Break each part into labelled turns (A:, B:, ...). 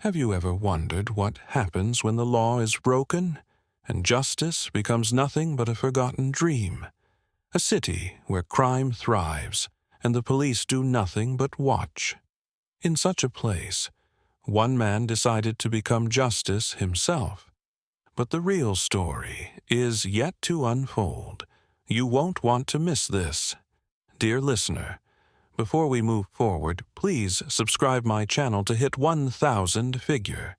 A: Have you ever wondered what happens when the law is broken and justice becomes nothing but a forgotten dream? A city where crime thrives and the police do nothing but watch. In such a place, one man decided to become justice himself. But the real story is yet to unfold. You won't want to miss this. Dear listener, before we move forward, please subscribe my channel to hit 1,000 figure.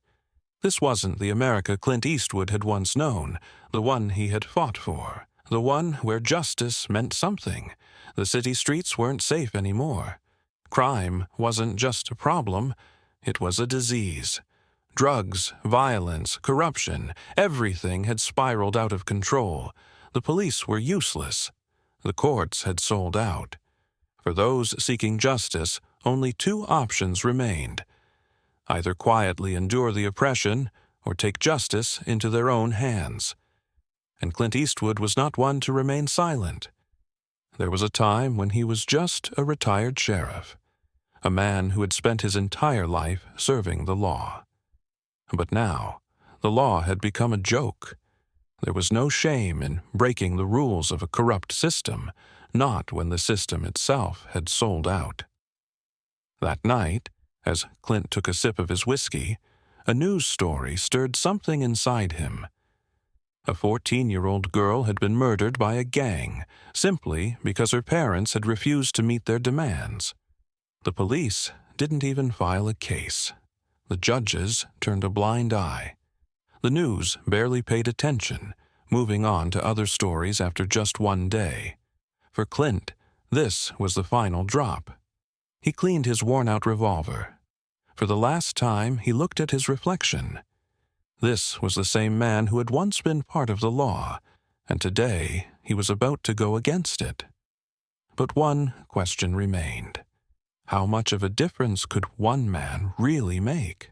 A: This wasn't the America Clint Eastwood had once known, the one he had fought for, the one where justice meant something. The city streets weren't safe anymore. Crime wasn't just a problem, it was a disease. Drugs, violence, corruption, everything had spiraled out of control. The police were useless. The courts had sold out. For those seeking justice, only two options remained: either quietly endure the oppression or take justice into their own hands. And Clint Eastwood was not one to remain silent. There was a time when he was just a retired sheriff, a man who had spent his entire life serving the law. But now, the law had become a joke. There was no shame in breaking the rules of a corrupt system, not when the system itself had sold out. That night, as Clint took a sip of his whiskey, a news story stirred something inside him. A 14-year-old girl had been murdered by a gang simply because her parents had refused to meet their demands. The police didn't even file a case. The judges turned a blind eye. The news barely paid attention, moving on to other stories after just one day. For Clint, this was the final drop. He cleaned his worn-out revolver. For the last time, he looked at his reflection. This was the same man who had once been part of the law, and today he was about to go against it. But one question remained. How much of a difference could one man really make?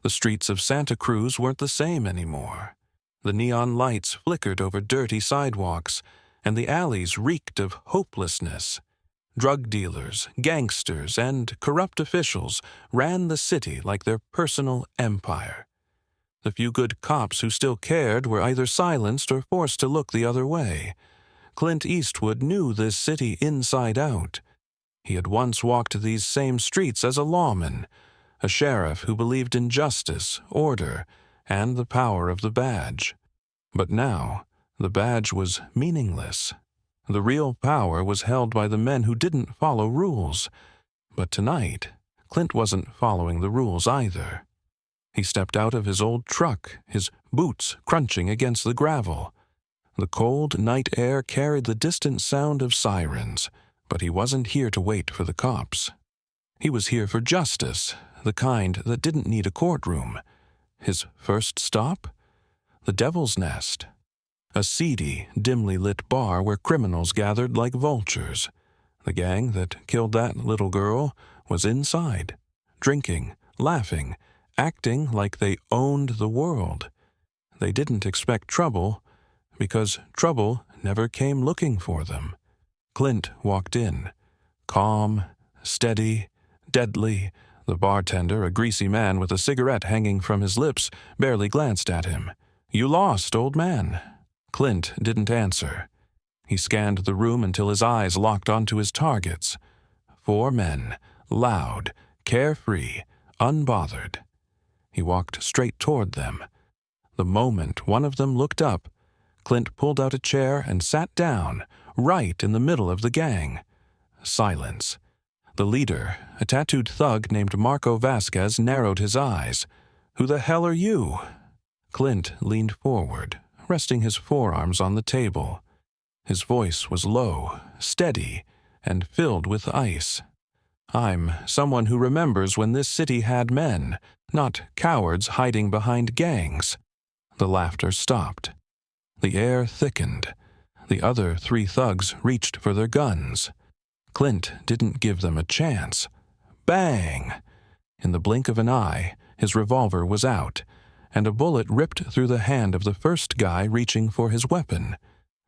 A: The streets of Santa Cruz weren't the same anymore. The neon lights flickered over dirty sidewalks, and the alleys reeked of hopelessness. Drug dealers, gangsters, and corrupt officials ran the city like their personal empire. The few good cops who still cared were either silenced or forced to look the other way. Clint Eastwood knew this city inside out. He had once walked these same streets as a lawman, a sheriff who believed in justice, order, and the power of the badge. But now, the badge was meaningless. The real power was held by the men who didn't follow rules. But tonight, Clint wasn't following the rules either. He stepped out of his old truck, his boots crunching against the gravel. The cold night air carried the distant sound of sirens, but he wasn't here to wait for the cops. He was here for justice, the kind that didn't need a courtroom. His first stop? The Devil's Nest. A seedy, dimly lit bar where criminals gathered like vultures. The gang that killed that little girl was inside, drinking, laughing, acting like they owned the world. They didn't expect trouble, because trouble never came looking for them. Clint walked in, calm, steady, deadly. The bartender, a greasy man with a cigarette hanging from his lips, barely glanced at him. "You lost, old man." Clint didn't answer. He scanned the room until his eyes locked onto his targets. 4 men, loud, carefree, unbothered. He walked straight toward them. The moment one of them looked up, Clint pulled out a chair and sat down, right in the middle of the gang. Silence. The leader, a tattooed thug named Marco Vasquez, narrowed his eyes. "Who the hell are you?" Clint leaned forward, resting his forearms on the table. His voice was low, steady, and filled with ice. "I'm someone who remembers when this city had men, not cowards hiding behind gangs." The laughter stopped. The air thickened. The other 3 thugs reached for their guns. Clint didn't give them a chance. Bang! In the blink of an eye, his revolver was out, and a bullet ripped through the hand of the first guy reaching for his weapon.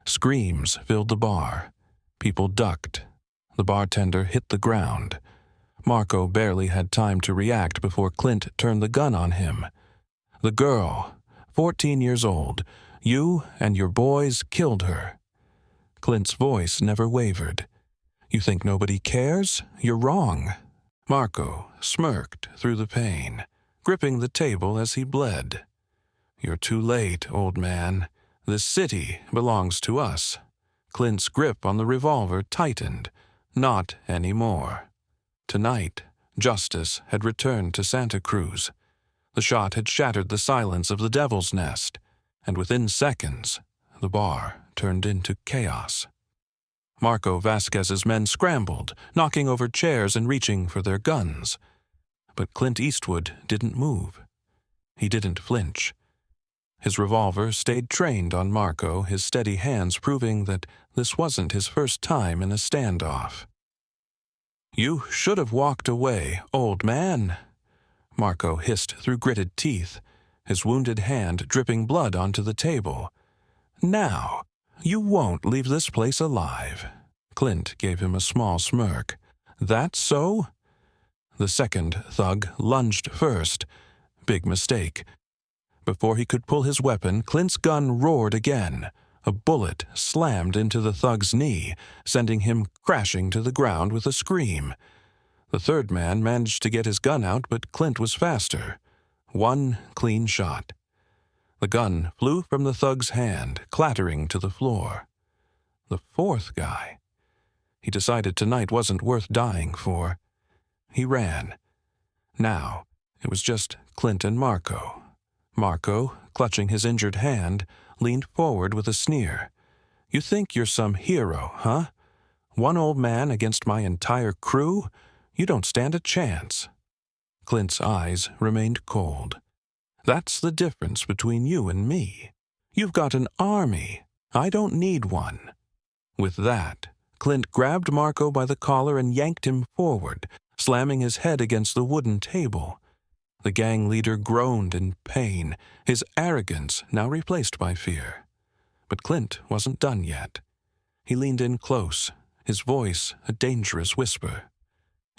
A: Screams filled the bar. People ducked. The bartender hit the ground. Marco barely had time to react before Clint turned the gun on him. "The girl, 14 years old. You and your boys killed her." Clint's voice never wavered. "You think nobody cares? You're wrong." Marco smirked through the pain, gripping the table as he bled. "You're too late, old man. This city belongs to us." Clint's grip on the revolver tightened. Not anymore. Tonight, justice had returned to Santa Cruz. The shot had shattered the silence of the Devil's Nest, and within seconds, the bar turned into chaos. Marco Vasquez's men scrambled, knocking over chairs and reaching for their guns. But Clint Eastwood didn't move. He didn't flinch. His revolver stayed trained on Marco, his steady hands proving that this wasn't his first time in a standoff. "You should have walked away, old man," Marco hissed through gritted teeth, his wounded hand dripping blood onto the table. "Now, you won't leave this place alive." Clint gave him a small smirk. "That so?" The second thug lunged first. Big mistake. Before he could pull his weapon, Clint's gun roared again. A bullet slammed into the thug's knee, sending him crashing to the ground with a scream. The third man managed to get his gun out, but Clint was faster. One clean shot. The gun flew from the thug's hand, clattering to the floor. The fourth guy. He decided tonight wasn't worth dying for. He ran. Now, it was just Clint and Marco. Marco, clutching his injured hand, leaned forward with a sneer. "You think you're some hero, huh? One old man against my entire crew? You don't stand a chance." Clint's eyes remained cold. "That's the difference between you and me. You've got an army. I don't need one." With that, Clint grabbed Marco by the collar and yanked him forward, slamming his head against the wooden table. The gang leader groaned in pain, his arrogance now replaced by fear. But Clint wasn't done yet. He leaned in close, his voice a dangerous whisper.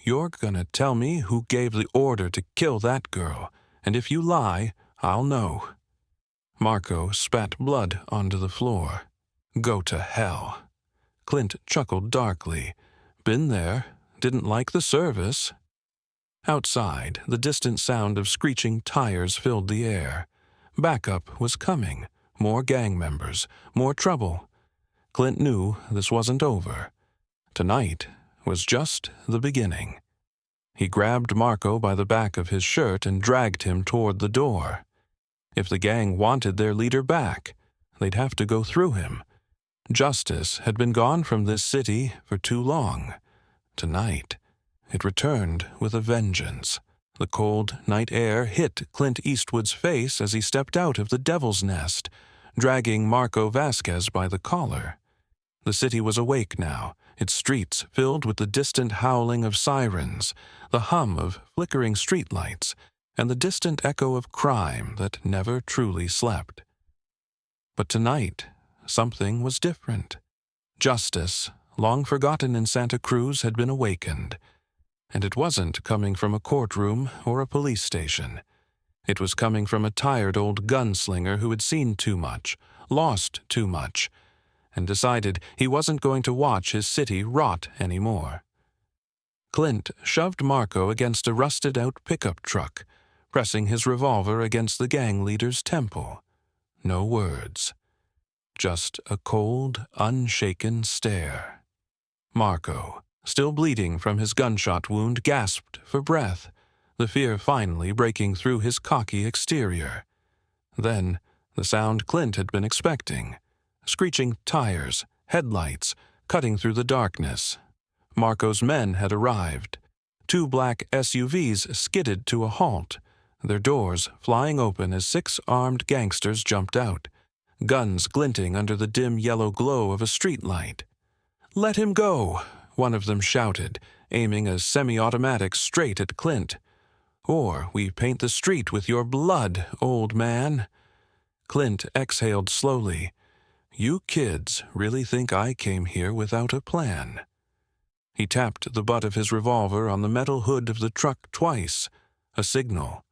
A: "You're gonna tell me who gave the order to kill that girl, and if you lie, I'll know." Marco spat blood onto the floor. "Go to hell." Clint chuckled darkly. "Been there. Didn't like the service." Outside, the distant sound of screeching tires filled the air. Backup was coming. More gang members. More trouble. Clint knew this wasn't over. Tonight was just the beginning. He grabbed Marco by the back of his shirt and dragged him toward the door. If the gang wanted their leader back, they'd have to go through him. Justice had been gone from this city for too long. Tonight, it returned with a vengeance. The cold night air hit Clint Eastwood's face as he stepped out of the Devil's Nest, dragging Marco Vasquez by the collar. The city was awake now, its streets filled with the distant howling of sirens, the hum of flickering streetlights, and the distant echo of crime that never truly slept. But tonight, something was different. Justice, long forgotten in Santa Cruz, had been awakened. And it wasn't coming from a courtroom or a police station. It was coming from a tired old gunslinger who had seen too much, lost too much, and decided he wasn't going to watch his city rot anymore. Clint shoved Marco against a rusted-out pickup truck, pressing his revolver against the gang leader's temple. No words. Just a cold, unshaken stare. Marco, still bleeding from his gunshot wound, gasped for breath, the fear finally breaking through his cocky exterior. Then, the sound Clint had been expecting. Screeching tires, headlights, cutting through the darkness. Marco's men had arrived. 2 black SUVs skidded to a halt, their doors flying open as 6 armed gangsters jumped out, guns glinting under the dim yellow glow of a streetlight. "Let him go," one of them shouted, aiming a semi-automatic straight at Clint. "Or we paint the street with your blood, old man." Clint exhaled slowly. "You kids really think I came here without a plan?" He tapped the butt of his revolver on the metal hood of the truck twice, a signal.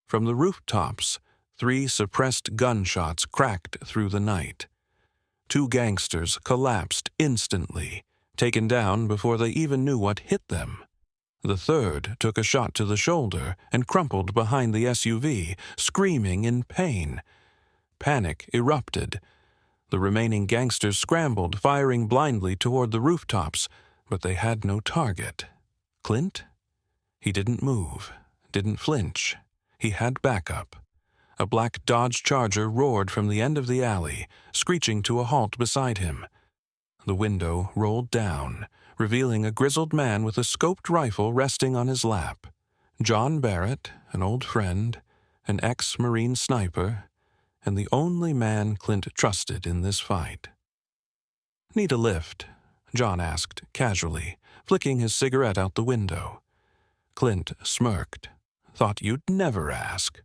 A: From the rooftops, 3 suppressed gunshots cracked through the night. 2 gangsters collapsed instantly, taken down before they even knew what hit them. The third took a shot to the shoulder and crumpled behind the SUV, screaming in pain. Panic erupted. The remaining gangsters scrambled, firing blindly toward the rooftops, but they had no target. Clint? He didn't move, didn't flinch. He had backup. A black Dodge Charger roared from the end of the alley, screeching to a halt beside him. The window rolled down, revealing a grizzled man with a scoped rifle resting on his lap. John Barrett, an old friend, an ex-Marine sniper, and the only man Clint trusted in this fight. "Need a lift?" John asked, casually, flicking his cigarette out the window. Clint smirked. "Thought you'd never ask."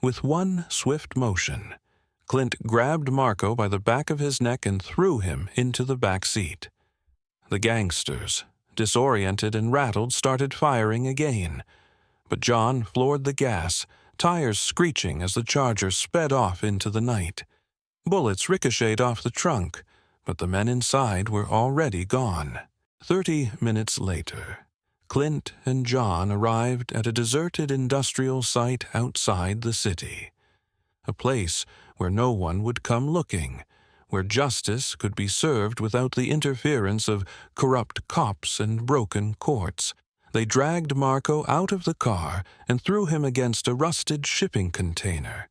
A: With one swift motion, Clint grabbed Marco by the back of his neck and threw him into the back seat. The gangsters, disoriented and rattled, started firing again. But John floored the gas, tires screeching as the Charger sped off into the night. Bullets ricocheted off the trunk, but the men inside were already gone. 30 minutes later, Clint and John arrived at a deserted industrial site outside the city. A place where no one would come looking, where justice could be served without the interference of corrupt cops and broken courts. They dragged Marco out of the car and threw him against a rusted shipping container.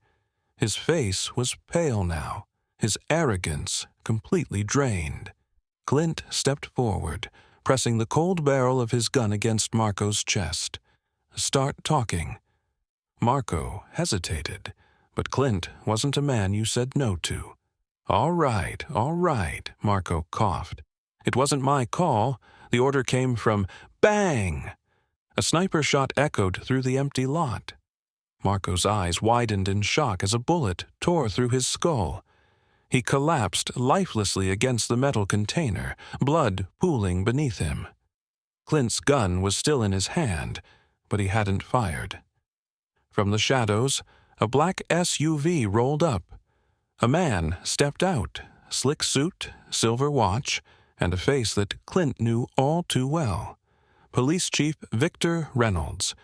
A: His face was pale now, his arrogance completely drained. Clint stepped forward, pressing the cold barrel of his gun against Marco's chest. "Start talking." Marco hesitated, but Clint wasn't a man you said no to. All right, Marco coughed. "It wasn't my call. The order came from—" Bang! A sniper shot echoed through the empty lot. Marco's eyes widened in shock as a bullet tore through his skull. He collapsed lifelessly against the metal container, blood pooling beneath him. Clint's gun was still in his hand, but he hadn't fired. From the shadows, a black SUV rolled up. A man stepped out, slick suit, silver watch, and a face that Clint knew all too well. Police Chief Victor Reynolds.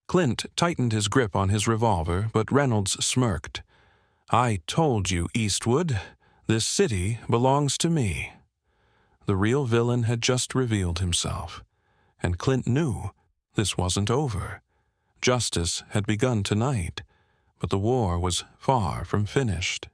A: Clint tightened his grip on his revolver, but Reynolds smirked. "I told you, Eastwood, this city belongs to me." The real villain had just revealed himself, and Clint knew this wasn't over. Justice had begun tonight, but the war was far from finished.